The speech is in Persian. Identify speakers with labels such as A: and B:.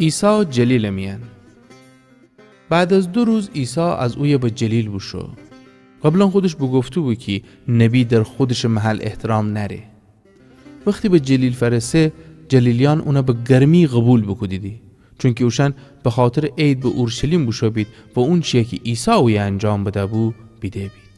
A: عیسی جلیل میان. بعد از 2 روز عیسی از اوی به جلیل بشو. قبلا خودش بگفته بود که نبی در خودش محل احترام نره. وقتی به جلیل فرسه، جلیلیان اونا به گرمی قبول بکدیدی، چون که اوشن به خاطر عید به اورشلیم بشو بید و اون چیه که عیسی اوی انجام بده بو بیده بید.